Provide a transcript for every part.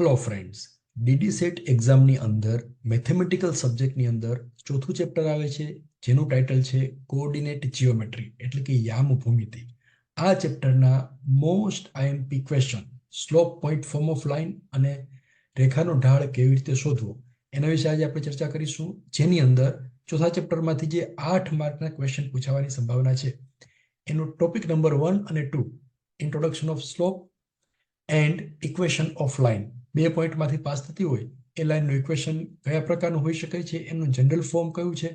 Hello friends, DD set એક્ઝામની અંદર mathematical સબ્જેક્ટની અંદર ચોથું ચેપ્ટર આવે છે જેનું ટાઇટલ છે કોઓર્ડિનેટ જીઓમેટ્રી એટલે કે યામ ભૂમિતિ. આ ચેપ્ટરના most IMP question slope point form of line અને રેખાનો ઢાળ કેવી રીતે શોધવો એના વિશે આજે આપણે ચર્ચા કરીશું, જેની અંદર ચોથા ચેપ્ટરમાંથી જે 8 માર્કના ક્વેશ્ચન પૂછાવાની સંભાવના છે એનો ટોપિક નંબર 1 અને 2 introduction of slope and equation of line 2 પોઈન્ટમાંથી પાસ થતી હોય એ લાઇનનું ઇક્વેશન કયા પ્રકારનું હોઈ શકે છે, એનું જનરલ ફોર્મ કયું છે,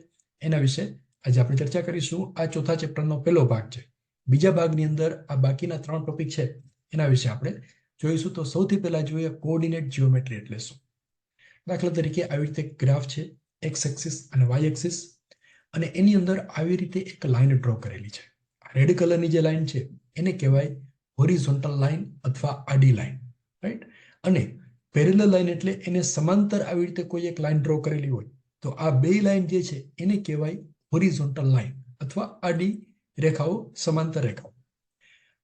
એના વિશે આજે આપણે ચર્ચા કરીશું. આ ચોથા ચેપ્ટરનો પહેલો ભાગ છે. બીજા ભાગની અંદર આ બાકીના 3 ટોપિક છે એના વિશે આપણે જોઈશું. તો સૌથી પહેલા જોઈએ કોઓર્ડિનેટ જીઓમેટ્રી એટલે શું. દાખલા તરીકે આવી રીતે ગ્રાફ છે, એક્સ એક્સિસ અને વાય એક્સિસ, અને એની અંદર આવી રીતે એક લાઇન ડ્રો કરેલી છે. રેડ કલરની જે લાઇન છે એને કહેવાય હોરિઝોન્ટલ લાઇન અથવા આડી લાઇન, રાઈટ. અને પેરેલલ લાઇન એટલે એને સમાંતર આવી રીતે કોઈ એક લાઇન ડ્રો કરેલી હોય તો આ બે લાઇન જે છે એને કહેવાય હોરિઝોન્ટલ લાઇન અથવા આડી રેખાઓ, સમાંતર રેખાઓ.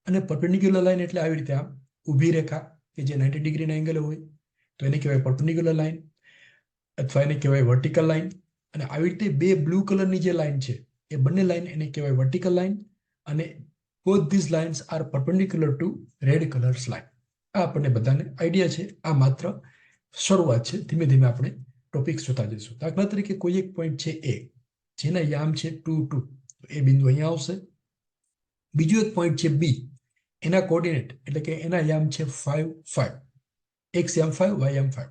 અને પરપેન્ડિક્યુલર લાઇન એટલે આવી રીતે આમ ઊભી રેખા કે જે 90 ડિગ્રીના એંગલે હોય તો એને કહેવાય પરપેન્ડિક્યુલર લાઇન અથવા એને કહેવાય વર્ટિકલ લાઇન. અને આવી રીતે બે બ્લુ કલરની જે લાઇન છે એ બંને લાઇન એને કહેવાય વર્ટિકલ લાઇન, અને both these lines are perpendicular to red colors line. આ આપણને બધાને આઈડિયા છે. આ માત્ર શરૂઆત છે, ધીમે ધીમે આપણે ટોપિક્સ જોતા જઈશું. દાખલા તરીકે કોઈ એક પોઈન્ટ છે એ, જેના યામ છે 2 2, તો એ બિંદુ અહીંયા આવશે. બીજો એક પોઈન્ટ છે બી, એના કોઓર્ડિનેટ એટલે કે એના યામ છે 5 5, એક્સ યામ 5 વાય યામ 5.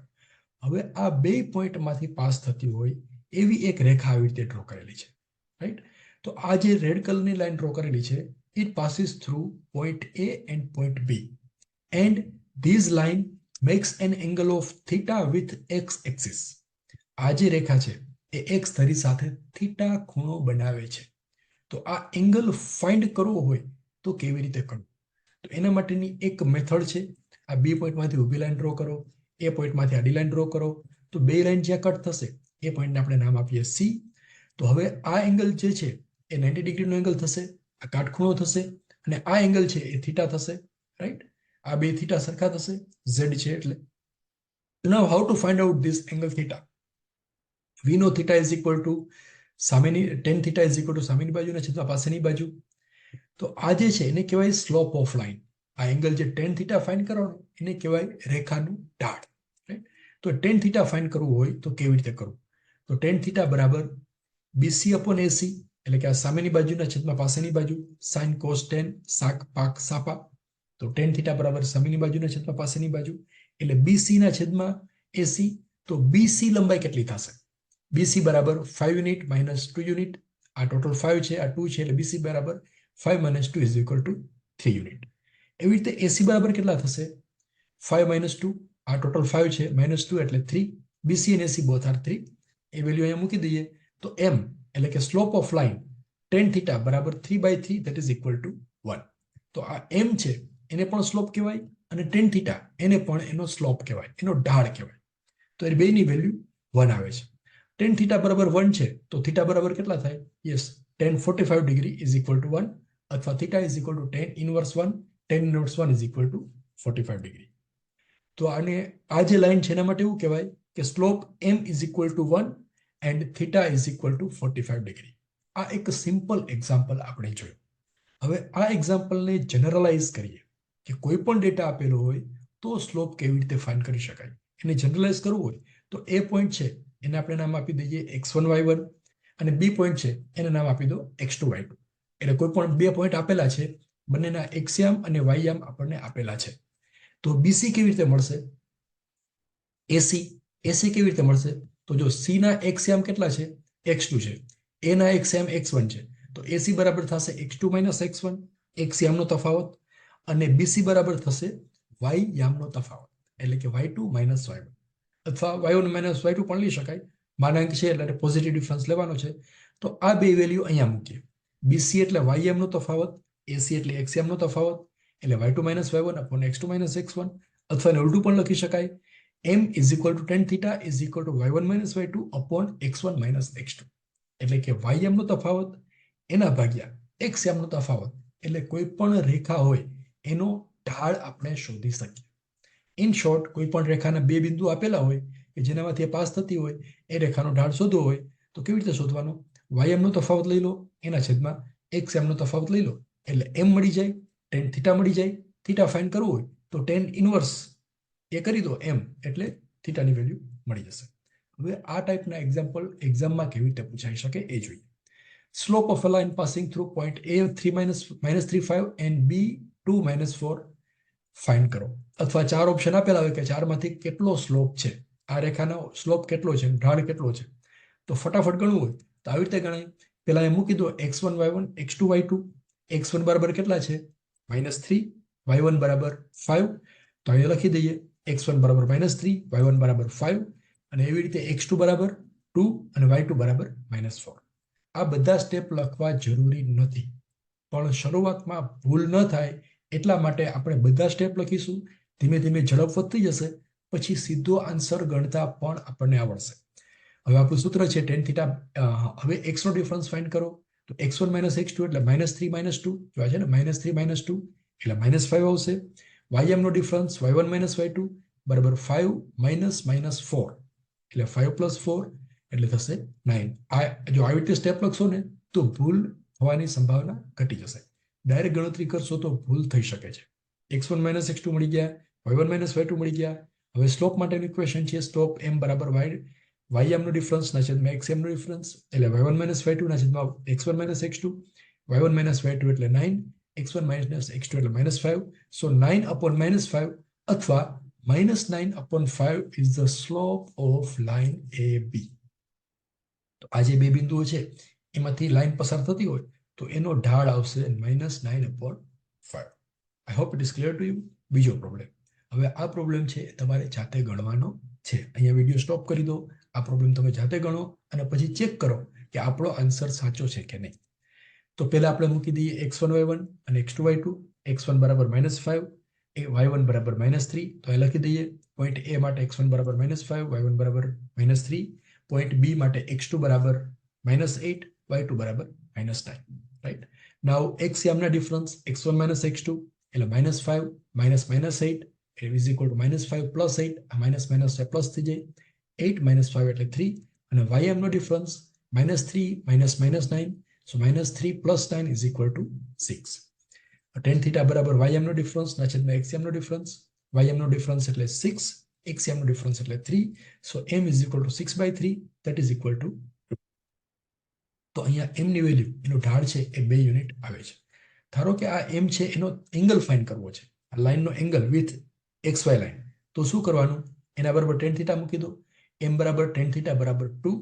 હવે આ બે પોઈન્ટમાંથી પાસ થતી હોય એવી એક રેખા આવી રીતે ડ્રો કરેલી છે, રાઈટ. તો આ જે રેડ કલરની લાઈન ડ્રો કરેલી છે it passes through point A and point B, and this line makes an angle of theta with x axis. આ જે રેખા છે એ x ધરી સાથે થીટા ખૂણો બનાવે છે. તો આ એંગલ ફાઇન્ડ કરવો હોય તો કેવી રીતે કરવું? તો એના માટેની એક મેથડ છે. આ બી પોઈન્ટમાંથી ઊભી લાઈન ડ્રો કરો, એ પોઈન્ટમાંથી આડી લાઈન ડ્રો કરો, તો બે લાઈન જ્યાં કટ થશે એ પોઈન્ટને આપણે નામ આપીએ સી. તો હવે આ એંગલ જે છે એ 90 ડિગ્રીનો એંગલ થશે, આ કાટખૂણો થશે, અને આ એંગલ છે એ થીટા થશે, રાઈટ. આ બે થીટા સરખા થશે, ઝેડ છે એટલે. Now how to find out this angle theta? We know theta is equal to સામેની tan theta is equal to સામેની બાજુના છેદમાં પાસેની બાજુ. તો આ જે છે એને કહેવાય સ્લોપ ઓફ લાઇન. આ એંગલ જે ટેન થીટા ફાઇન્ડ કરવાનો એને કહેવાય રેખાનું ઢાળ, રાઈટ. તો ટેન થીટા ફાઇન્ડ કરવું હોય તો કેવી રીતે કરવું? તો ટેન થીટા બરાબર બીસી અપોન એસી, એટલે કે આ સામેની બાજુના છેદમાં પાસેની બાજુ, સાઇન કોસ ટેન, સાક પાક સાપા. તો ટેન થીટા બરાબર સામેની બાજુના છેદમાં પાસેની બાજુ, એટલે બીસી ના છેદમાં એસી. તો બીસી લંબાઈ કેટલી થશે? બીસી બરાબર 5 યુનિટ માઇનસ 2 યુનિટ. આ ટોટલ 5 છે, આ 2 છે, એટલે બીસી બરાબર 5 minus 2 is equal two 3 unit. એવી રીતે એસી બરાબર કેટલા થશે? 5 માઇનસ 2, આ ટોટલ 5 છે, માઇનસ 2 એટલે 3. બીસી અને એસી બોથ આર 3. એ વેલ્યુ અહીંયા મૂકી દઈએ તો એમ એટલે કે slope of line ten theta બરાબર 3/3 that is equal to 1. તો આ એમ છે એને પણ સ્લોપ કહેવાય, અને ટેન થીટા એને પણ એનો સ્લોપ કહેવાય, એનો ઢાળ કહેવાય. તો એ બેની વેલ્યુ 1 આવે છે. ટેન થીટા બરાબર 1 છે તો થીટા બરાબર કેટલા થાય? Yes, tan 45 degree is equal two 1, અથવા theta is equal two tan inverse 1, tan inverse 1 is equal two 45 degree. તો આને આ જે લાઈન છે એના માટે એવું કહેવાય કે slope m is equal two 1 and theta is equal two 45 degree. આ એક સિમ્પલ એક્ઝામ્પલ આપણે જોયું. હવે આ એક્ઝામ્પલને જનરલાઇઝ કરીએ કે કોઈ પણ ડેટા આપેલો હોય તો સ્લોપ કેવી રીતે ફાઇન્ડ કરી શકાય. એને જનરલાઇઝ કરવું હોય તો એ પોઈન્ટ છે એને આપણે નામ આપી દઈએ x1 y1, અને બી પોઈન્ટ છે એને નામ આપી દો x2 y2. એટલે કોઈ પણ બે પોઈન્ટ આપેલા છે, બંનેના x યામ અને y યામ આપણને આપેલા છે. તો બીસી કેવી રીતે મળશે? એસી કેવી રીતે મળશે? તો જો સી ના x યામ કેટલા છે? x2 છે, એ ના x યામ x1 છે, તો એસી બરાબર થશે x2 માઇનસ x1, x યામનો તફાવત, અને બીસી બરાબર થશે y યામનો તફાવત, એટલે કે y2 માઇનસ y1, અથવા y1 માઇનસ y2 પણ લઈ શકાય. માનાંક છે એટલે પોઝિટિવ ડિફરન્સ લેવાનો છે. તો આ બે વેલ્યુ અહીંયા મૂકીએ. બીસી એટલે y યામનો તફાવત, એસી એટલે x યામનો તફાવત, એટલે y2 minus y1 upon x2 minus x1, અથવા એને ઉલટું પણ લખી શકાય. m is equal to tan theta is equal to y1 minus y2 upon x1 minus x2. એટલે કે y યામનો તફાવત એના ભાગ્યા x યામનો તફાવત, એટલે કોઈ પણ રેખા હોય એનો ઢાળ આપણે શોધી શકીએ. ઇન શોર્ટ, કોઈ પણ રેખાના બે બિંદુ આપેલા હોય કે જેનામાંથી પાસ થતી હોય એ રેખાનો ઢાળ શોધવો હોય તો કેવી રીતે શોધવાનો? વાય એમનો તફાવત લઈ લો, એના છેદમાં એક્સ એમનો તફાવત લઈ લો, એટલે એમ મળી જાય, ટેન થીટા મળી જાય. થીટા ફાઇન્ડ કરવું હોય તો ટેન ઇનવર્સ એ કરી દો એમ, એટલે થીટાની વેલ્યુ મળી જશે. હવે આ ટાઈપના એક્ઝામ્પલ એક્ઝામમાં કેવી રીતે પૂછાઈ શકે એ જોઈએ. Slope of a line passing through point A 3 and B 2 4 find કરો. અથવા ચાર ઓપ્શન આપેલા હોય કે ચારમાંથી કેટલો સ્લોપ છે, આ રેખાનો સ્લોપ કેટલો છે, ઢાળ કેટલો છે. તો ફટાફટ ગણવું હોય તો આવી રીતે ગણાય. પેલા એ મૂકી દો x1 y1 x2 y2. x1 બરાબર કેટલા છે? -3. y1 બરાબર 5. તો અહીંયા લખી દઈએ x1 બરાબર -3, y1 બરાબર 5, અને એવી રીતે x2 બરાબર 2 અને y2 બરાબર -4. આ બધા સ્ટેપ લખવા જરૂરી નથી, પણ શરૂઆતમાં ભૂલ ન થાય એટલા માટે આપણે બધા સ્ટેપ લખીશું. ધીમે ધીમે ઝડપ વધતી જશે, પછી સીધો આન્સર ગણતા પણ આપણને આવડશે. હવે આપણું સૂત્ર છે ટેન થીટા. હવે એક્સ નો ડિફરન્સ ફાઇન્ડ કરો તો x1 - x2 એટલે -3 - 2, જોવા છે ને, -3 - 2 એટલે -5 આવશે. ym નો ડિફરન્સ y1 - y2 બરાબર 5 - -4 એટલે 5 + 4 એટલે થશે 9. આ જો આવી રીતે સ્ટેપ લખશો ને તો ભૂલ થવાની સંભાવના ઘટી જશે. ડાયરેક્ટ ગણતરી કરશો તો ભૂલ થઈ શકે છે. x1 - x2 મળી ગયા, y1 - y2 મળી ગયા. હવે સ્લોપ માટેનું ઇક્વેશન છે સ્લોપ m બરાબર ym નો ડિફરન્સ ના છેદમાં xm નો ડિફરન્સ એટલે y1 - y2 ના છેદમાં x1 - x2. y1 - y2 એટલે 9, x1 - x2 એટલે -5. સો 9/-5 અથવા -9/5 is the slope of line AB. તો આ જે બે બિંદુઓ છે એમાંથી લાઈન પસાર થતી હોય તો એનો ઢાળ આવશે -9/5. આઈ hope it is clear to you. બીજો પ્રોબ્લેમ. હવે આ પ્રોબ્લેમ છે તમારે જાતે ગણવાનો છે. અહીંયા વિડીયો સ્ટોપ કરી દો, આ પ્રોબ્લેમ તમે જાતે ગણો અને પછી ચેક કરો કે આપણો આન્સર સાચો છે કે નહીં. તો પહેલા આપણે મૂકી દઈએ x1 y1 અને x2 y2. x1 બરાબર -5, y1 બરાબર -3. તો એ લખી દઈએ પોઈન્ટ એ માટે x1 બરાબર -5, y1 બરાબર -3. પોઈન્ટ બી માટે x2 બરાબર -8, y2 બરાબર -9. રાઈટ. નાઉ x યામના ડિફરન્સ x1 - x2 એટલે -5 -8 is equal to -5 + 8. આ માઇનસ માઇનસ પ્લસ થઈ જાય. 8 - 5 એટલે 3. અને ym no difference -3 -9. So -3 + 9 is equal to 6. tan θ બરાબર ym નો ડિફરન્સ ના છેદમાં xm નો ડિફરન્સ. ym નો ડિફરન્સ એટલે 6, xm નો ડિફરન્સ એટલે 3. So m is equal to 6/3, that is equal to 2. તો અહીંયા m ની વેલ્યુ, એનો ઢાળ છે એ 2 યુનિટ આવે છે. ધારો કે આ m છે એનો એંગલ ફાઇન્ડ કરવો છે, આ લાઈનનો એંગલ વિથ xy લાઈન. તો શું કરવાનું? એના બરાબર tan θ મૂકી દો. m બરાબર tan θ બરાબર 2.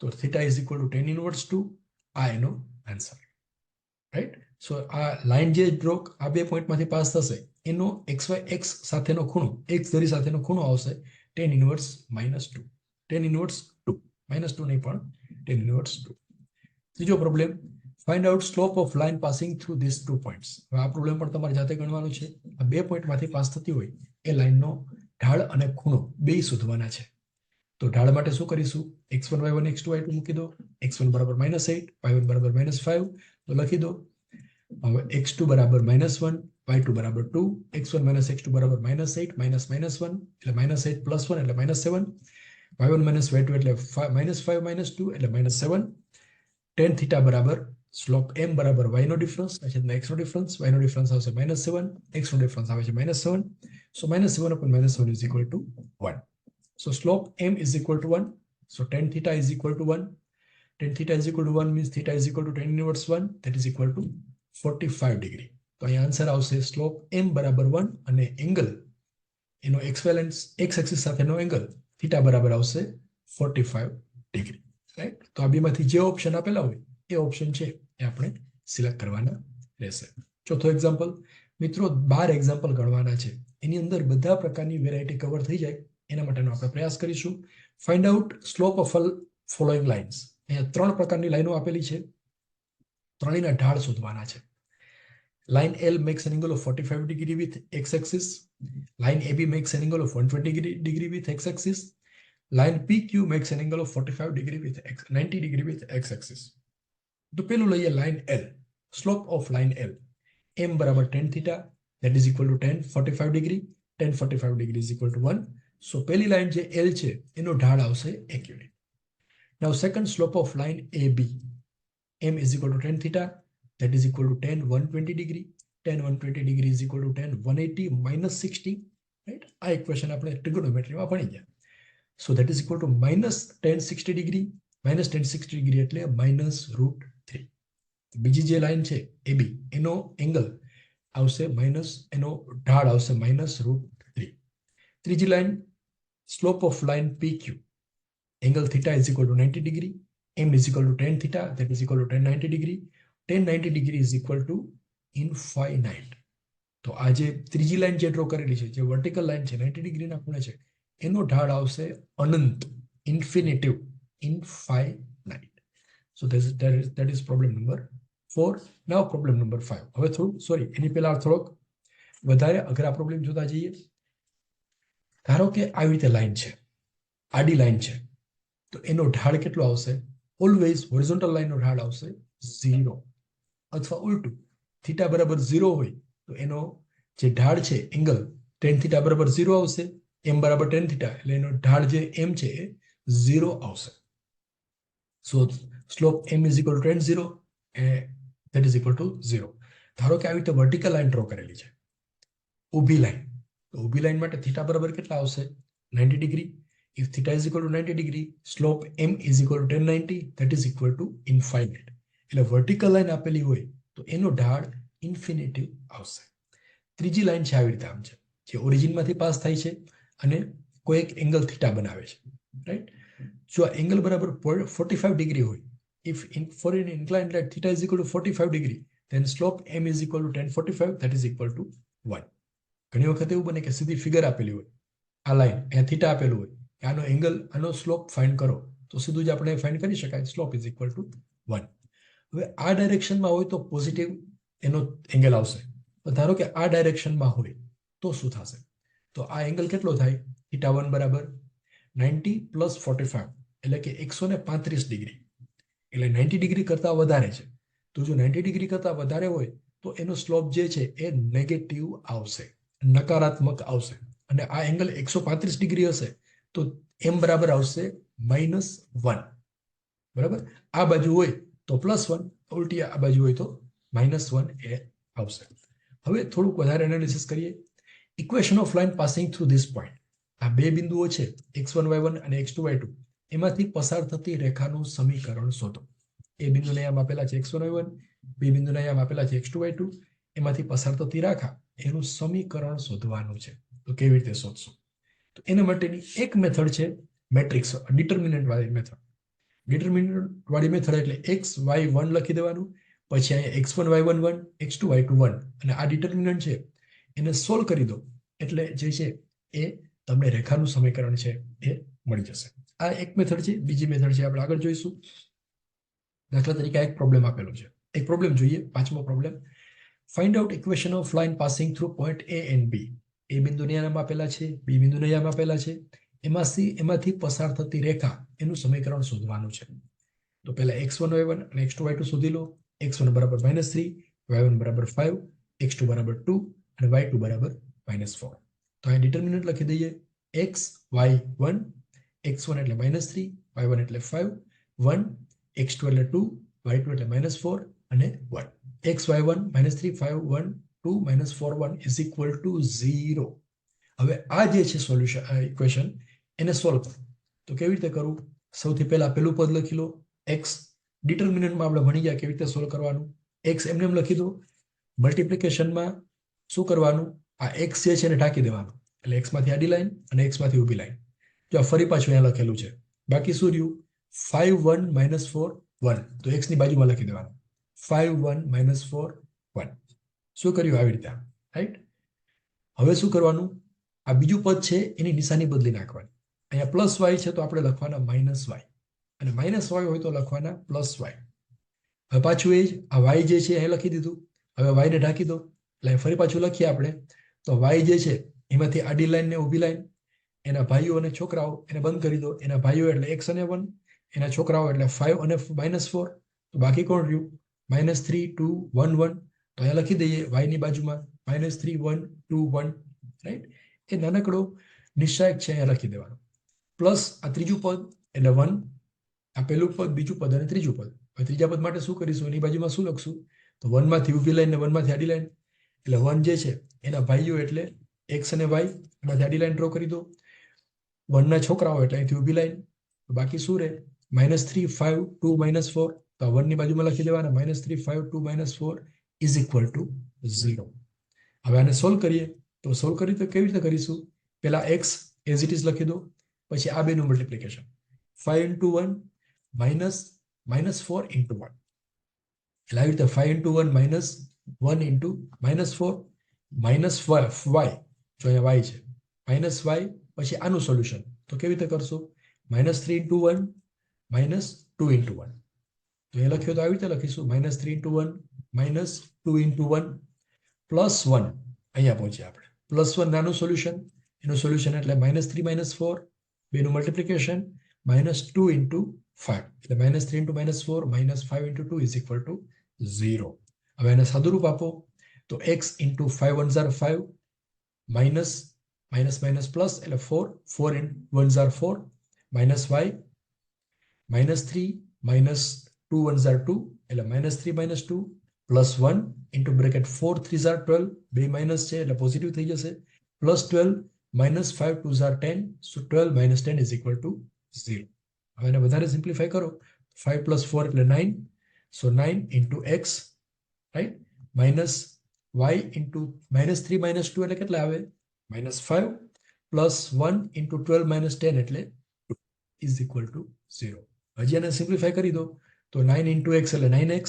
તો θ is equal to tan inverse 2. આ એનો આન્સર. રાઈટ. સો આ લાઈન જે ડ્રો આ બે પોઈન્ટમાંથી પાસ થશે એનો x સાથેનો ખૂણો, x ધરી સાથેનો ખૂણો આવશે tan ઇનવર્સ -2. tan ઇનવર્સ 2, -2 નહીં પણ tan ઇનવર્સ 2. ત્રીજો problem, find out slope of line passing through this 2 points. હવે આ પ્રોબ્લેમ પણ તમારે જાતે ગણવાનો છે. આ બે પોઈન્ટમાંથી પાસ થતી હોય એ લાઈનનો ઢાળ અને ખૂણો બે શોધવાના છે. તો ઢાળ માટે શું કરીશું? x1 y1 x2 y2 મૂકી દો. x1 બરાબર -8, y1 બરાબર -5. તો લખી દો. હવે x2 બરાબર -1, y2 બરાબર 2. x1 - x2 બરાબર -8 -1 એટલે -8 + 1 એટલે -7. y1 - y2 એટલે -5 - 2 એટલે -7. tan θ બરાબર સ્લોપ m બરાબર y નો ડિફરન્સ છેદમાં x નો ડિફરન્સ. y નો ડિફરન્સ આવશે -7, x નો ડિફરન્સ આવે છે -7. So -7/-7 is equal to 1. So slope m is equal to 1. So tan θ is equal to 1. Tan θ is equal to 1 means θ is equal to tan inverse 1, that is equal to 45 degree. તો અહીં answer આવશે slope m બરાબર 1 અને angle એનો x axis સાથેનો angle θ બરાબર આવશે 45 degree. Right. તો આ બેમાંથી જે ઓપ્શન આપેલા હોય એ ઓપ્શન છે એ આપણે સિલેક્ટ કરવાના રહેશે. ચોથો એક્ઝામ્પલ. મિત્રો 12 એક્ઝામ્પલ ગણવાના છે. એની અંદર બધા પ્રકારની વેરાયટી કવર થઈ જાય એના માટેનો આપણે પ્રયાસ કરીશું. Find out slope of following lines. અહીંયા 3 પ્રકારની લાઈનો આપેલી છે, ત્રણેયના ઢાળ શોધવાના છે. Line L makes an angle of 45 degree with x-axis. Line AB makes an angle of 120 degree with x-axis. Line PQ makes an angle of 45 degree with 90 degree with x-axis. તો પેલું લઈએ line L. Slope of line L. m બરાબર tan θ, that is equal to tan 45 degree. tan 45 degree is equal to 1. So પહેલી line જે L છે એનો ઢાળ આવશે 1 unit. Now second slope of line AB, M is equal to tan theta, that is equal to tan 120 degree. Tan 120 degree is equal to tan 180 minus 60, right? આ equation આપણે trigonometry માં ભણી ગયા. So that is equal to minus tan 60 degree, minus tan 60 degree એટલે minus root 3. બીજી જે line છે AB એનો એંગલ આવશે માઇનસ, એનો ઢાળ આવશે માઇનસ રૂટ 3. ત્રીજી line slope of line PQ, angle theta is equal to 90 degree, M is equal to tan theta, that is equal to tan 90 degree. Tan 90 degree is equal to infinite. તો આ જે ત્રીજી line જે draw કરેલી છે, જે vertical line છે 90 ડિગ્રીના ખૂણે છે, એનો ઢાળ આવશે અનંત, infinitive, infinite. So that is problem number 4. Now problem number 5. હવે થોડું એની પહેલા થોડોક વધારે અઘરા પ્રોબ્લેમ જોતા જઈએ. ધારો કે આવી રીતે લાઈન છે, આડી લાઈન છે, તો એનો ઢાળ કેટલો આવશે? ઓલવેઝ હોરિઝોન્ટલ લાઈનનો ઢાળ આવશે 0, અથવા ઉલટું થીટા બરાબર 0 હોય તો એનો જે ઢાળ છે એંગલ tan થીટા બરાબર 0 આવશે, m બરાબર tan થીટા એટલે એનો ઢાળ જે m છે એ 0 આવશે. સો slope m is equal to tan 0, that is equal to 0. ધારો કે આવી રીતે વર્ટિકલ લાઈન ડ્રો કરેલી છે, ઊભી લાઈન, તો ઊભી લાઈન માટે થીટા બરાબર કેટલા આવશે? 90 degree. If theta is equal to 90 degree, slope m is equal to tan 90, that is equal to infinite. એટલે વર્ટિકલ લાઈન આપેલી હોય તો એનો ઢાળ ઇન્ફિનિટિવ આવશે. ત્રીજી લાઈન છે આવી રીતે આમ છે, જે ઓરિજિનમાંથી પાસ થાય છે અને કોઈ એક એંગલ થીટા બનાવે છે, રાઈટ? જો આ એંગલ બરાબર 45 ડિગ્રી હોય, if for an inclined line theta is equal to 45 degree, then slope m is equal to tan 45, that is equal to 1. ઘણી વખત એવું બને કે સીધી ફિગર આપેલી હોય, આ લાઈન અહીંયા થીટા આપેલું હોય, આનો એંગલ, આનો સ્લોપ ફાઇન્ડ કરો, તો સીધું જ આપણે ફાઇન્ડ કરી શકાય, સ્લોપ ઇઝ ઇક્વલ ટુ 1. હવે આ ડાયરેક્શનમાં હોય તો પોઝિટિવ એનો એંગલ આવશે, તો ધારો કે આ ડાયરેક્શનમાં હોય તો શું થશે? તો આ એંગલ કેટલો થાય? થીટા 1 બરાબર 90 પ્લસ 45 એટલે કે 135 ડિગ્રી, એટલે 90 ડિગ્રી કરતાં વધારે છે. તો જો 90 ડિગ્રી કરતાં વધારે હોય તો એનો સ્લોપ જે છે એ નેગેટિવ આવશે, નકારાત્મક આવશે. અને આ એંગલ 135 ડિગ્રી હશે તો m બરાબર આવશે -1, બરાબર? આ બાજુ હોય તો +1, ઉલટી આ બાજુ હોય તો -1 એ આવશે. હવે થોડુંક વધારે એનાલિસિસ કરીએ. Equation of line passing through this point, આ બે બિંદુઓ છે x1 y1 અને x2 y2, એમાંથી પસાર થતી રેખાનું સમીકરણ શોધો. એ બિંદુને અહીંયા આપેલા છે x1 y1, બી બિંદુને અહીંયા આપેલા છે x2 y2, એમાંથી પસાર થતી રેખા, એનું સમીકરણ શોધવાનું છે. તો કેવી રીતે શોધશો? તો એના માટેની એક મેથડ છે મેટ્રિક્સ, ડિટર્મિનન્ટ વાળી મેથડ. ડિટર્મિનન્ટ વાળી મેથડ એટલે x y1 લખી દેવાનું, પછી અહીંયા x1 y1 1, x2 y2 1, અને આ ડિટર્મિનન્ટ છે એને સોલ્વ કરી દો એટલે જે છે એ તમને રેખાનું સમીકરણ છે એ મળી જશે. આ એક મેથડ છે. બીજી મેથડ છે આપણે આગળ જોઈશું. દાખલા તરીકે એક પ્રોબ્લેમ આપેલો છે, એક પ્રોબ્લેમ જોઈએ, 5મો problem. Find out equation of line passing through point a and b. એ બિંદુને અહીંયા આપેલા છે, બી બિંદુને અહીંયા આપેલા છે, એમાંથી પસાર થતી રેખા, એનું સમીકરણ શોધવાનું છે. તો પહેલા x1 y1 અને x2 y2 શોધી લો. x1 બરાબર -3, y1 બરાબર 5, x2 બરાબર 2 અને y2 બરાબર -4. તો અહીં ડિટર્મિનન્ટ લખી દઈએ x y1, x1 એટલે -3, y1 એટલે 5, 1, x2 એટલે 2, y2 એટલે -4 અને 1. x y1 -3 5 1 2 -4 1 is equal to 0. હવે આ જે છે સોલ્યુશન, ઇક્વેશન, એને સોલ્વ કરો. તો કેવી રીતે કરું? સૌથી પહેલા પેલું પદ લખી લો, x. ડિટર્મિનન્ટમાં આપણે ભણી ગયા કેવી રીતે સોલ્વ કરવાનું. x એમને એમ લખી દો. મલ્ટિપ્લિકેશનમાં શું કરવાનું? આ x જે છે એને ઢાંકી દેવાનું, એટલે x માંથી આડી લાઈન અને x માંથી ઊભી લાઈન. જો આ ફરી પાછું અહીંયા લખેલું છે, બાકી શું રહ્યું? 5 1 -4 1, તો x ની બાજુમાં લખી દેવાનું 5 1 -4 1. શું કર્યું? આવી રીતે, રાઈટ? હવે શું કરવાનું? આ બીજું પદ છે એની નિશાની બદલી નાખવાની. અહીંયા પ્લસ y છે તો આપણે લખવાના -y, અને -y હોય તો લખવાના +y. હવે પાછું એ જ આ y જે છે એ લખી દીધું. હવે y ને ઢાંકી દો, એટલે ફરી પાછું લખીએ આપણે. તો y જે છે એમાંથી આડી લાઈન ને ઊભી લાઈન, એના ભાઈઓ અને છોકરાઓ એને બંધ કરી દો. એના ભાઈઓ એટલે x અને 1, એના છોકરાઓ એટલે 5 અને -4. તો બાકી કોણ રહ્યું? -3 2 1 1. તો અહીંયા લખી દઈએ y ની બાજુમાં -3 1 2 1, રાઈટ? એ નાનકડો નિશ્ચાયક છે અહીંયા લખી દેવાનો પ્લસ આ ત્રીજું પદ એટલે 1 આ પહેલું પદ બીજું પદ અને ત્રીજું પદ હવે ત્રીજા પદ માટે શું કરીશું એની બાજુમાં શું લખશું તો 1 માંથી ઊભી લાઈન ને 1 માંથી આડી લાઈન એટલે 1 જે છે એના ભાઈઓ એટલે x અને y એમાંથી આડી લાઈન ડ્રો કરી દો 1 ના છોકરાઓ એટલે અહીંથી ઊભી લાઈન બાકી શું રહે -3 5 2 -4 તો 1 ની બાજુમાં લખી દેવાના -3 5 2 -4 ઇઝ ઇક્વલ ટુ 0 હવે આને સોલ્વ કરીએ તો સોલ્વ કરી તો કેવી રીતે કરીશું પહેલા x એઝ ઇટ ઇઝ લખી દો પછી આ બેનું મલ્ટીપ્લિકેશન 5 into 1 -4 into 1 એટલે આવી રીતે 5 into 1 -1 into -4 -y જો અહીંયા y છે -y પછી આનું સોલ્યુશન તો કેવી રીતે કરશો -3 into 1 -2 into 1 તો એ લખ્યો તો આવી રીતે લખીશું -3 into 1 -2 into 1 +1 અહીંયા પહોંચ્યા આપણે +1 નાનું સોલ્યુશન એનું સોલ્યુશન એટલે -3 -4 બેનું મલ્ટીપ્લિકેશન -2 into 5 એટલે -3 into -4 -5 into 2 is equal to 0 હવે એને સાદુરૂપ આપો તો x into 5 1s are 5 minus plus એટલે 4 in 1s are 4 minus y -3 -2 1s are 2 એટલે -3 -2 plus 1 into bracket 4 3s are 12 બે માઇનસ છે એટલે પોઝિટિવ થઈ જશે plus 12 minus 5 2s are 10 so 12 minus 10 is equal to 0 હવે એને વધારે સિમ્પ્લિફાય કરો 5 plus 4 એટલે 9 so 9 into x right minus y into -3 -2 એટલે કેટલા આવે -5 plus 1 into 12 minus 10 એટલે 2 is equal to 0 હજી એને સિમ્પ્લિફાય કરી દો તો 9 into x એટલે 9x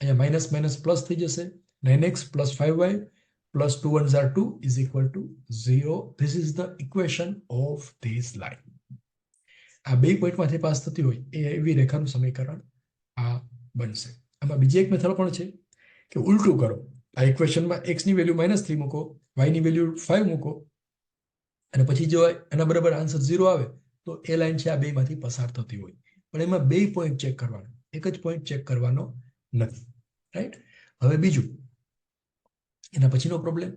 અહીંયા માઇનસ માઇનસ પ્લસ થઈ જશે 9x plus 5y plus 2 1s are 2 is equal to 0 this is the equation of this line આ બે પોઈન્ટમાંથી પાસ થતી હોય એ એવી રેખાનું સમીકરણ આ બનશે આમાં બીજી એક મેથડ પણ છે કે ઉલટું કરો આ ઇક્વેશનમાં x ની વેલ્યુ -3 મૂકો y ની વેલ્યુ 5 મૂકો અને પછી જો એના બરાબર આન્સર 0 આવે તો એ લાઈન છે આ બેમાંથી પસાર થતી હોય પણ એમાં બે પોઈન્ટ ચેક કરવાનો એક જ પોઈન્ટ ચેક કરવાનો નથી રાઈટ હવે બીજું એના પછીનો problem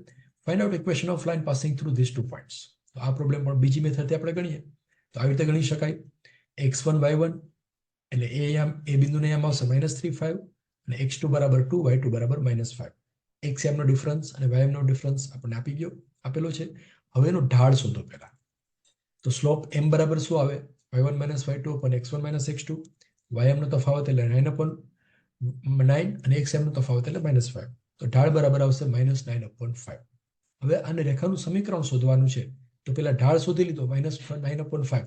find out equation of line passing through this two points તો આ પ્રોબ્લેમ પણ બીજી મેથડથી આપણે ગણીએ તો આવી રીતે ગણી શકાય x1 y1 એટલે એ બિંદુને અહીંયા આવશે -3 5 અને x2 બરાબર 2 y2 બરાબર -5 x નો ડિફરન્સ અને y નો ડિફરન્સ આપણને આપેલો છે હવે એનો ઢાળ શોધો પહેલા તો સ્લોપ m બરાબર શું આવે y1 - y2 upon x1 - x2 y નો તફાવત એટલે 9 અને x નો તફાવત એટલે -5 તો ઢાળ બરાબર આવશે -9/5 હવે આને રેખાનું સમીકરણ શોધવાનું છે તો પેલા ઢાળ શોધી લીધો -9/5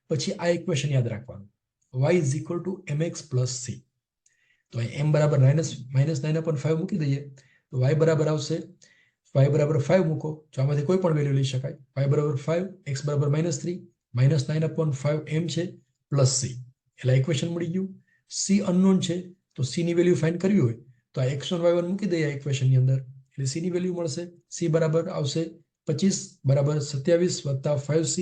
પછી આ ઇક્વેશન યાદ રાખવાનું y = mx + c તો અહીં m બરાબર -9/5 મૂકી દઈએ તો y બરાબર આવશે y બરાબર 5 મૂકો તો આમાંથી કોઈ પણ વેલ્યુ લઈ શકાય y બરાબર 5 x બરાબર -3 -9/5 m છે પ્લસ c એટલે ઇક્વેશન મળી ગયું c અનનોન છે તો c ની વેલ્યુ ફાઇન્ડ કરવી હોય તો આ x1 y1 મૂકી દઈએ આ ઇક્વેશન ની અંદર એટલે c ની વેલ્યુ મળશે c બરાબર આવશે 25 બરાબર 27 + 5c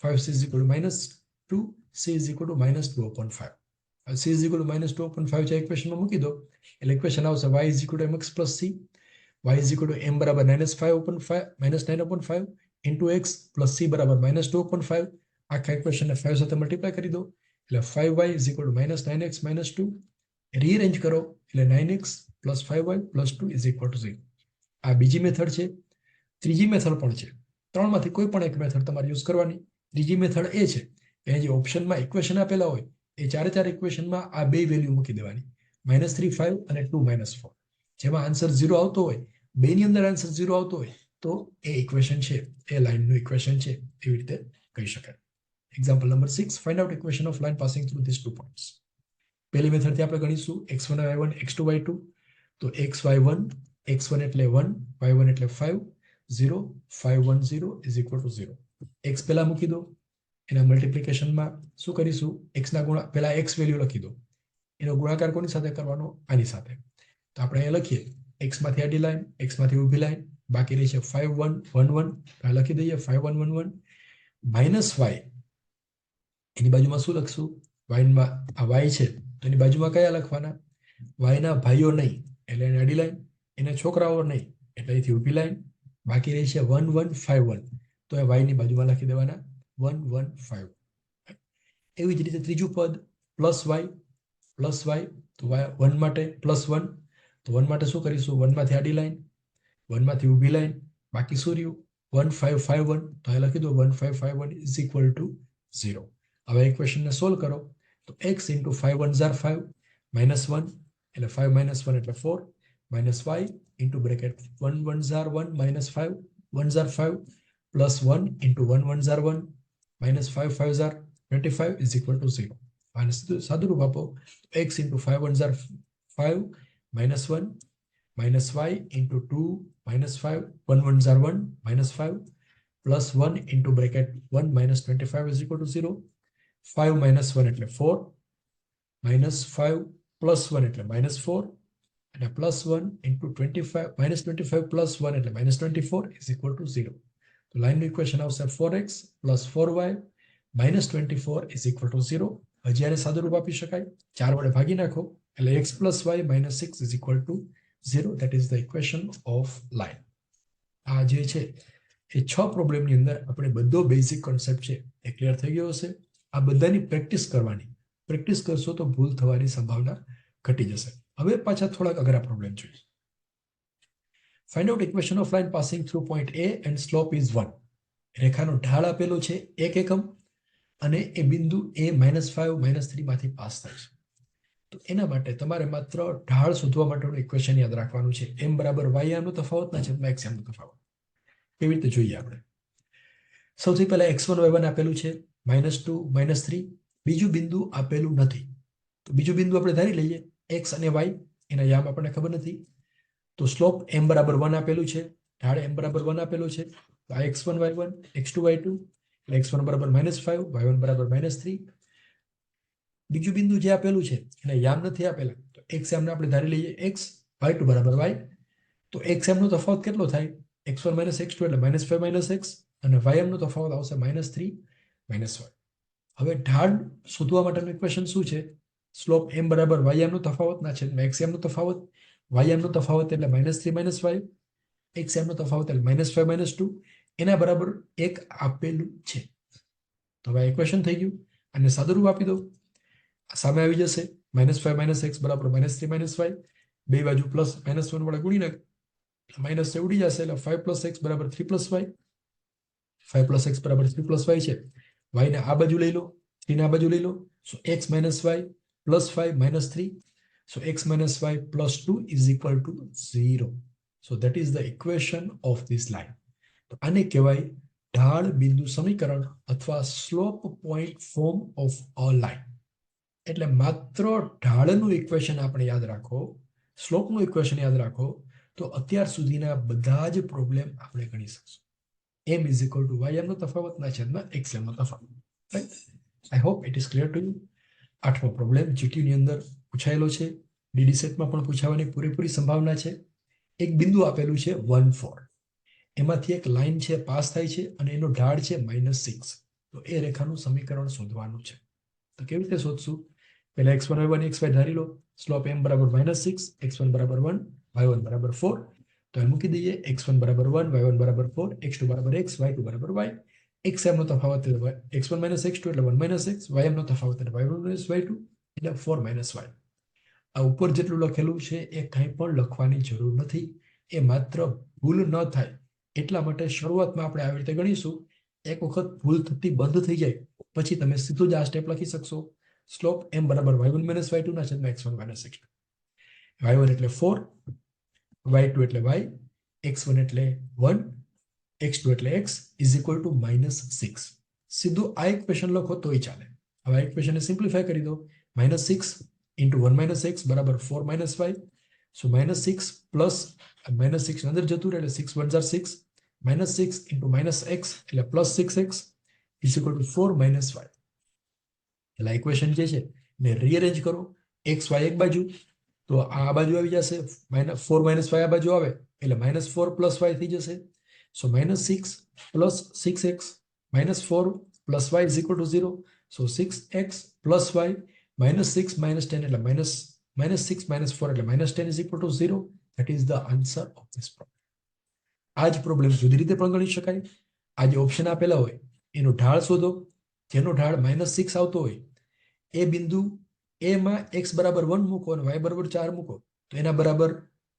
5c = -2 c = -2/5 c -2/5 છે ઇક્વેશનમાં મૂકી દો એટલે ઇક્વેશન આવશે y = mx + c y = m બરાબર -9/5 into x plus c બરાબર -2/5 આખા ઇક્વેશનને 5 સાથે મલ્ટીપ્લાય કરી દો એટલે 5y = -9x - 2 રીઅરેન્જ કરો એટલે 9x + 5y + 2 = 0 આ બીજી મેથડ છે ત્રીજી મેથડ પણ છે ત્રણમાંથી કોઈ પણ એક મેથડ તમારે યુઝ કરવાની ત્રીજી મેથડ એ છે કે જે ઓપ્શનમાં ઇક્વેશન આપેલા હોય એ ચારે ઇક્વેશનમાં આ બે વેલ્યુ મૂકી દેવાની -3 5 અને 2 -4 જેમાં આન્સર 0 આવતો હોય બેની અંદર આન્સર 0 આવતો હોય તો એ ઇક્વેશન છે એ લાઇનનું ઇક્વેશન છે એવી રીતે કહી શકાય example number 6 find out equation of line passing through this two points પહેલી મેથડથી આપણે ગણીશું x1 y1 x2 y2 તો xy1 x1 એટલે 1 y1 એટલે 5 0 5 1 0 = 0 x પહેલા મૂકી દો એના મલ્ટીપ્લિકેશનમાં શું કરીશું x ના ગુણા પહેલા x વેલ્યુ લખી દો એનો ગુણાકાર કોની સાથે કરવાનો આની સાથે તો આપણે અહીંયા લખીએ x માંથી આડી લાઈન x માંથી ઊભી લાઈન બાકી રહી છે 5 1 1 1 લખી દઈએ 5 1 1 1 -y એની બાજુમાં શું લખશું y માં આ y છે તો એની બાજુમાં કયા લખવાના y ના ભાઈઓ નહીં એટલે એની આડી લાઈન એના છોકરાઓ નહીં એટલે અહીંથી ઊભી લાઈન બાકી રહી છે 1 1 5 1 તો એ y ની બાજુમાં લખી દેવાના 115. એવી જ રીતે ત્રીજું પદ પ્લસ y તો 1 માટે +1, તો 1 માટે શું કરીશું? 1 માંથી આડી લાઈન, 1 માંથી ઊભી લાઈન, બાકી શું રહ્યું? 1551. તો અહીં લખી દો 1551 ઇઝ ઇક્વલ ટુ 0. હવે ઇક્વેશનને સોલ્વ કરો તો x ઇન્ટુ 5 1 ઝાર 5 -1 એટલે 5 -1 એટલે 4 minus y into bracket 1 1 ઝાર 1 -5 1 ઝાર 5 plus 1 into 1 1 ઝાર 1 -5 5 ઝાર 25 is equal two 0. આને સાદું રૂપ આપો x into 5 1 ઝાર 5 -1 minus y into 2 minus 5 1 1 ઝાર 1 -5 plus 1 into bracket 1 minus 25 is equal to 0. 5 minus 1 એટલે 4 minus 5 plus 1 એટલે -4 અને plus 1 into 25 minus 25 plus 1 એટલે -24 is equal to 0. તો લાઈનનું ઇક્વેશન આવશે 4x plus 4y minus 24 is equal to 0. હજી આને સાદું રૂપ આપી શકાય, 4 વડે ભાગી નાખો એટલે x plus y minus 6 is equal to 0. That is the equation of line. આ જે છે એ 6 પ્રોબ્લેમની અંદર આપણે બધો બેઝિક કોન્સેપ્ટ છે એ ક્લિયર થઈ ગયો હશે. આ બધાની પ્રેક્ટિસ કરવાની, પ્રેક્ટિસ કરશો તો ભૂલ થવાની સંભાવના ઘટી જશે. હવે પાછા થોડાક અઘરા પ્રોબ્લેમ જોઈએ. Find out equation of line passing through point A and slope is 1. રેખાનો ઢાળ આપેલો છે 1 એકમ અને એ બિંદુ A -5 -3 માંથી પાસ થાય છે. તો એના માટે તમારે માત્ર ઢાળ શોધવા માટેનું ઇક્વેશન યાદ રાખવાનું છે. m બરાબર y નો તફાવતના છેદમાં x નો તફાવત. કેવી રીતે જોઈએ આપણે? સૌથી પહેલા x1 y1 આપેલું છે, -2 -3. બીજું બિંદુ આપેલું નથી, તો બીજું બિંદુ આપણે ધારી લઈએ x અને y, એના યામ આપણને ખબર નથી. તો સ્લોપ m બરાબર 1 આપેલું છે, ઢાળ m બરાબર 1 આપેલું છે. તો આ x1 y1 x2 y2 એટલે x1 બરાબર -5 y1 બરાબર -3. બીજું બિંદુ જે આપેલું છે એને યામ નથી આપેલા, તો x યામને આપણે ધારી લઈએ x, y2 બરાબર y. તો x યામ નો તફાવત કેટલો થાય? x1 x2 એટલે -5 x અને y યામ નો તફાવત આવશે -3 y. હવે ઢાળ શોધવા માટેનું ઇક્વેશન શું છે? સ્લોપ m બરાબર y યામ નો તફાવત ના છેદમાં x યામ નો તફાવત. y યામ નો તફાવત એટલે -3 y, x યામ નો તફાવત એટલે -5 2. એના બરાબર 1 આપેલું છે. તો હવે ઇક્વેશન થઈ ગયું. અને સાદુરૂપ આપી દો, સામે આવી જશે -5 x બરાબર -3 y. બે બાજુ પ્લસ -1 વડે ગુણી નાખ, માઇનસ એ ઉડી જશે એટલે 5 x બરાબર 3 y. 5 x બરાબર 3 y છે. y ને આ બાજુ લઈ લો, 3 ને આ બાજુ લઈ લો. સો x - y + 5 - 3. So x - y + 2 is equal to 0. So that is the equation of this line. તો આને કહેવાય ઢાળ બિંદુ સમીકરણ અથવા slope point form of a line. એટલે માત્ર ઢાળનું ઇક્વેશન આપણે યાદ રાખો, સ્લોપનું ઇક્વેશન યાદ રાખો, તો અત્યાર સુધીના બધા જ પ્રોબ્લેમ આપણે ગણી શકશું. m is equal to y નો તફાવતના છેદમાં x નો તફાવત. Right? I hope it is clear to you. 8મો પ્રોબ્લેમ GT ની અંદર પૂછાયેલો છે, ડીડી સેટમાં પણ પૂછાવાની પૂરેપૂરી સંભાવના છે. એક બિંદુ આપેલું છે 1 4, એમાંથી એક લાઈન છે પાસ થાય છે અને એનો ઢાળ છે -6. તો એ રેખાનું સમીકરણ શોધવાનું છે. તો કેવી રીતે શોધશું? પહેલા x1 y1 xy ધારી લો. સ્લોપ m બરાબર -6, x1 બરાબર 1 y1 બરાબર 4. તો એ મૂકી દઈએ x1 બરાબર 1 y1 બરાબર 4 x2 બરાબર x y2 બરાબર y. x નો તફાવત એટલે x1 - x2 એટલે 1 - x, y નો તફાવત એટલે y1 - y2 એટલે 4 - y. આ ઉપર જેટલું લખેલું છે એ કંઈ પણ લખવાની જરૂર નથી. એ માત્ર ભૂલ ન થાય એટલા માટે શરૂઆતમાં આપણે આવી રીતે ગણીશું. એક વખત ભૂલ થતી બંધ થઈ જાય પછી તમે સીધું જ આ સ્ટેપ લખી શકશો. સ્લોપ m બરાબર y1 - y2 ના છેદમાં x1 - x2. y1 એટલે 4, y2 એટલે y, x1 એટલે 1, x2 એટલે x ઇઝ ઇક્વલ ટુ -6. સીધું આ ઇક્વેશન લખો તોય ચાલે. હવે આ ઇક્વેશનને સિમ્પ્લિફાય કરી દો. -6 into 1 - x બરાબર 4 - y. સો -6 પ્લસ -6 અંદર જતું રહે એટલે 6 1 ઝાર 6, -6 into -x એટલે +6x is equal two 4 - y. એટલે ઇક્વેશન જે છે ને રીઅરેન્જ કરો. x y એક બાજુ, તો આ બાજુ આવી જશે, -4 - y આ બાજુ આવે એટલે -4 + y થઈ જશે. સો -6 + 6x -4 + y is equal to 0. So 6x + y -6 - 10 એટલે -6 - 4 એટલે -10 is equal to 0. That is the answer of this problem. આ જ પ્રોબ્લેમ જુદી રીતે પણ ગણી શકાય. આ જે ઓપ્શન આપેલા હોય એનો ઢાળ શોધો, જેનો ઢાળ -6 આવતો હોય એ બિંદુ એમાં x બરાબર 1 મૂકો અને y બરાબર 4 મૂકો તો એના બરાબર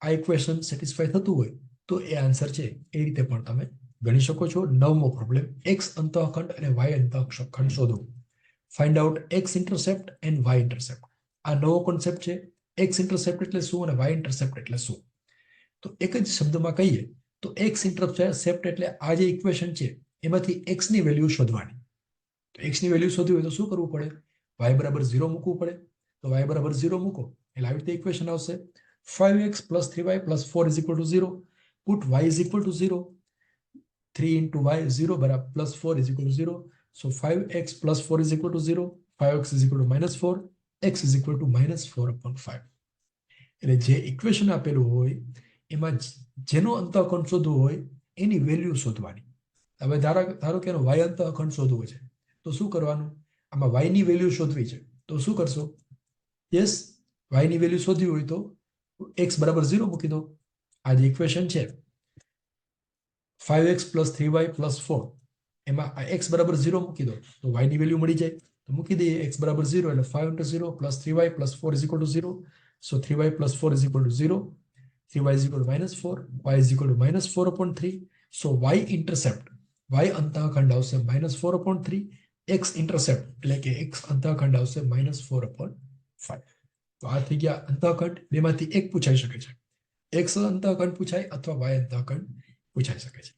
આ ઇક્વેશન સેટિસ્ફાય થતું હોય તો એ આન્સર છે. એ રીતે પણ તમે ગણી શકો છો. 9મો પ્રોબ્લેમ, x અંતઃખંડ અને y અંતઃખંડ શોધો. Find out x intercept and y intercept. આ નવો કોન્સેપ્ટ છે. x ઇન્ટરસેપ્ટ એટલે શું અને y ઇન્ટરસેપ્ટ એટલે શું? તો એક જ શબ્દમાં કહીએ તો x ઇન્ટરસેપ્ટ એટલે આ જે ઇક્વેશન છે એમાંથી x ની વેલ્યુ શોધવાની. તો x ની વેલ્યુ શોધવી હોય તો શું કરવું પડે? y બરાબર 0 મૂકવું પડે. તો y બરાબર 0 મૂકો એટલે આવી રીતે ઇક્વેશન આવશે. 5x plus 3y plus 4 is equal to 0. Put y is equal to 0. 3 into y 0 બરાબર plus 4 is equal to 0. So 5x plus 4 is equal to 0. 5x is equal to -4. x is equal to -4/5. એટલે જે equation આપેલું હોય એમાં જેનો અંતઃખંડ શોધવો હોય એની value શોધવાની. હવે ધારો કે એનો y અંતઃખંડ શોધવો છે તો શું કરવાનું? આમાં y ની વેલ્યુ શોધવી છે તો શું કરશો? યસ, y ની વેલ્યુ શોધવી હોય તો x બરાબર 0 મૂકી દો. આ જે ઇક્વેશન છે 5x plus 3y plus 4 એમાં x બરાબર 0 મૂકી દો તો y ની વેલ્યુ મળી જાય. તો મૂકી દઈએ x બરાબર 0 એટલે 5 into 0 plus 3y plus 4 is equal to 0. So 3y plus 4 is equal to 0. 3y is equal to -4. y is equal to -4/3. So y intercept, y અંતઃખંડ આવશે -4/3. x intercept એટલે કે x અંતઃખંડ આવશે -4/5. તો આ થઈ ગયા અંતઃખંડ. બેમાંથી એક પૂછાઈ શકે છે. x અંતઃખંડ પૂછાય અથવા y અંતઃખંડ પૂછાઈ શકે છે.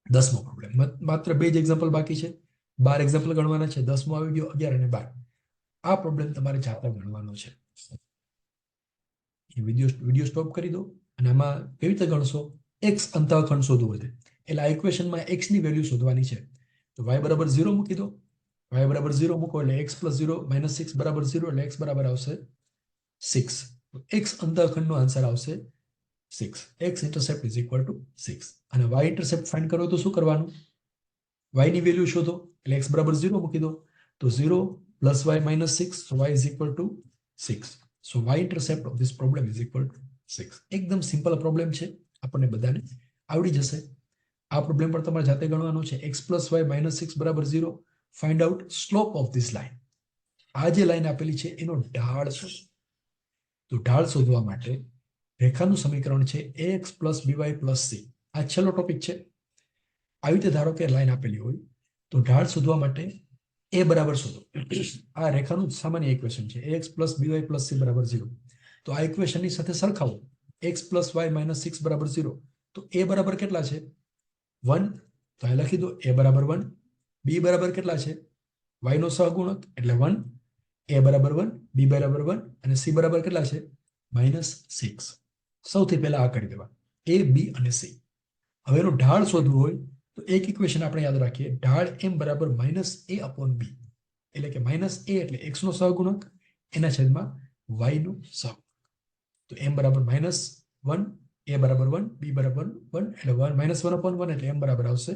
10મો પ્રોબ્લેમ, માત્ર 2 જ એક્ઝામ્પલ બાકી છે. 12 એક્ઝામ્પલ ગણવાના છે. 10મો આવી ગયો, 11 અને 12. આ પ્રોબ્લેમ તમારે જાતે ગણવાનો છે. વિડીયો સ્ટોપ કરી દો અને આમાં કેવી રીતે ગણશો? x અંતઃખંડ શોધવું હોય એટલે આ ઇક્વેશનમાં x ની વેલ્યુ શોધવાની છે. તો y બરાબર 0 મૂકી દો. y બરાબર 0 મૂકો એટલે x plus 0 -6 બરાબર 0 એટલે x બરાબર આવશે 6. તો x અંતઃખંડનો આન્સર આવશે 6. x intercept is equal two 6. અને y ઇન્ટરસેપ્ટ ફાઇન્ડ કરો તો શું કરવાનું? y ની વેલ્યુ શોધો એટલે x બરાબર 0 મૂકી દો. તો 0 plus y -6, so y is equal to 6. So y intercept of this problem is equal to 6. એકદમ સિમ્પલ પ્રોબ્લેમ છે, આપણને બધાને આવડી જશે. આ પ્રોબ્લેમ પર તમારે જાતે ગણવાનો છે. x plus y -6 બરાબર 0. Find out slope of this line. આ જે લાઈન આપેલી છે એનો ઢાળ શોધો. તો ઢાળ શોધવા માટે રેખાનું સમીકરણ છે ax plus by plus c. આ છેલ્લો ટોપિક છે. આવી રીતે ધારો કે લાઈન આપેલી હોય તો ઢાળ શોધવા માટે a બરાબર શોધો. આ રેખાનું સામાન્ય ઇક્વેશન છે ax plus by plus c બરાબર 0. તો આ ઇક્વેશનની સાથે સરખાવો. x plus y -6 બરાબર 0. તો a બરાબર કેટલા છે? 1. તો અહીં લખી દો a બરાબર 1. b બરાબર કેટલા છે? y નો સહગુણક એટલે 1. a બરાબર 1, b બરાબર 1 અને c બરાબર કેટલા છે? -6. સૌથી પહેલા આ કરી દેવા, a b અને c. હવે એનો ઢાળ શોધવું હોય તો એક ઇક્વેશન આપણે યાદ રાખીએ, ઢાળ m બરાબર -a/b. એટલે કે -a એટલે x નો સહગુણક એના છેદમાં y નો સહગુણક. તો m બરાબર -1, a બરાબર 1, b બરાબર 1 એટલે -1/1 એટલે m બરાબર આવશે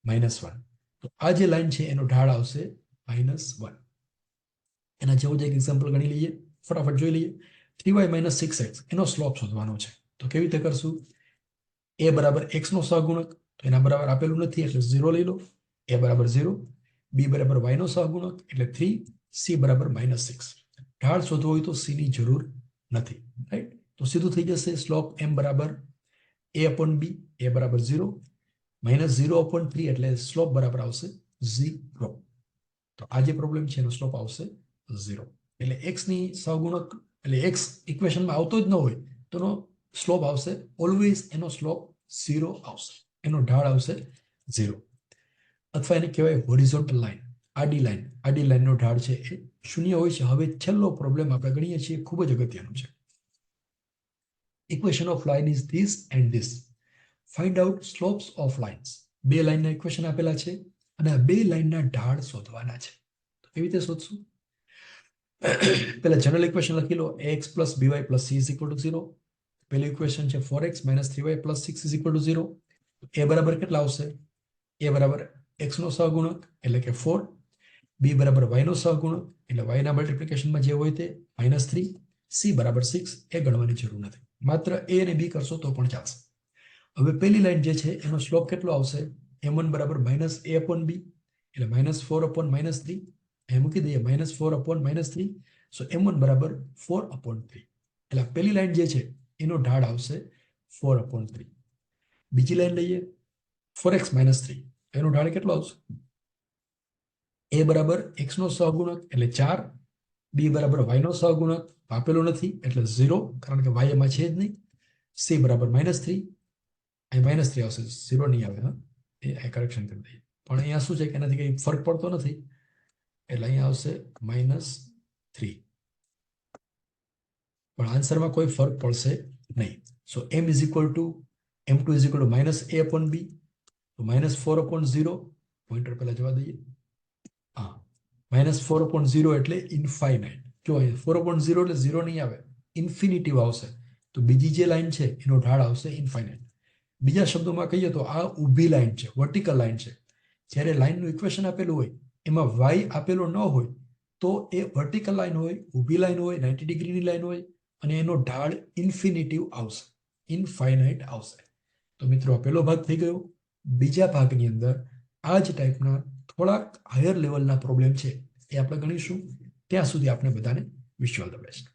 -1. તો આ જે લાઈન છે એનો ઢાળ આવશે -1. એના જેવું જ એક એક્ઝામ્પલ ગણી લઈએ, ફટાફટ જોઈ લઈએ. 3y - 6x એનો સ્લોપ શોધવાનો છે. તો કેવી રીતે કરશું? a બરાબર x નો સહગુણક, તો એના બરાબર આપેલું નથી એટલે 0 લઈ લો. a બરાબર 0, b બરાબર y નો સહગુણક એટલે 3, c બરાબર -6. ઢાળ શોધવો હોય તો c ની જરૂર નથી, રાઈટ? તો સીધું થઈ જશે સ્લોપ m બરાબર a/b, a બરાબર 0, -0/3 એટલે સ્લોપ બરાબર આવશે 0. તો આ જે પ્રોબ્લેમ છે એનો સ્લોપ આવશે 0. એટલે x ની સહગુણક એટલે x ઇક્વેશનમાં આવતો જ ન હોય તો એનો સ્લોપ આવશે ઓલવેઝ, એનો સ્લોપ 0 આવશે, એનો ઢાળ આવશે 0. અથવા એને કહેવાય હોરિઝોન્ટલ લાઈન, આડી લાઈન. આડી લાઈનનો ઢાળ છે એ 0 હોય છે. હવે છેલ્લો પ્રોબ્લેમ આપણે ગણીએ છીએ, ખૂબ જ અગત્યનું છે. Equation of line is this and this. Find out slopes of lines. બે લાઈનના ઇક્વેશન આપેલા છે અને આ બે લાઈનના ઢાળ શોધવાના છે. તો કેવી રીતે શોધશું? પહેલા જનરલ ઇક્વેશન લખી લો, ax plus by plus c is equal to 0. પહેલું ઇક્વેશન છે 4x - 3y plus 6 is equal to 0. a બરાબર કેટલા આવશે? a બરાબર x નો સહગુણક એટલે કે 4, b બરાબર y નો સહગુણક એટલે y ના મલ્ટીપ્લિકેશનમાં જે હોય તે -3, c બરાબર 6. એ ગણવાની જરૂર નથી, માત્ર a અને b કરશો તો પણ ચાલશે. હવે પહેલી લાઈન જે છે એનો સ્લોપ કેટલો આવશે? m1 બરાબર માઇનસ a અપોન b, એટલે -4 અપોન -3, એ મૂકી દઈએ -4 અપોન -3, સો m1 બરાબર 4 અપોન 3. એટલે પહેલી લાઈન જે છે એનો ઢાળ આવશે 4 અપોન 3. બીજી લાઈન લઈએ 4x - 3, એનો ઢાળ કેટલો આવશે? a બરાબર x નો સહગુણક એટલે 4, b બરાબર y નો સહગુણક આપેલો નથી એટલે 0, કારણ કે y એમાં છે જ નહીં. c બરાબર -3, અહીં -3 આવશે, 0 નહીં આવે. હા, એ કરેક્શન કરી દઈએ. પણ અહીંયા શું છે કે એનાથી કંઈ ફરક પડતો નથી, એટલે અહીંયા આવશે -3. પણ આન્સરમાં કોઈ ફરક પડશે નહીં. સો m is equal two m2 is equal two -a upon b, તો -4 અપોન 0, પોઈન્ટર પહેલા જવા દઈએ. હા, -4 અપોન 0 એટલે ઇન્ફાઇનાઇટ. જો અહીંયા 4 અપોન 0 એટલે 0 નહીં આવે, ઇન્ફિનિટિવ આવશે. તો બીજી જે લાઈન છે એનો ઢાળ આવશે ઇન્ફાઇનાઇટ. બીજા શબ્દોમાં કહીએ તો આ ઊભી લાઈન છે, વર્ટિકલ લાઈન છે. જ્યારે લાઈનનું ઇક્વેશન આપેલું હોય એમાં y આપેલો ન હોય તો એ વર્ટિકલ લાઈન હોય, ઊભી લાઈન હોય, 90 ડિગ્રીની લાઈન હોય, અને એનો ઢાળ ઇન્ફિનિટિવ આવશે, ઇનફાઇનાઇટ આવશે. તો મિત્રો આ પહેલો ભાગ થઈ ગયો. બીજા ભાગની અંદર આ જ ટાઈપના થોડાક હાયર લેવલના પ્રોબ્લેમ છે એ આપણે ગણીશું. ત્યાં સુધી આપણે બધાને wish you all the best.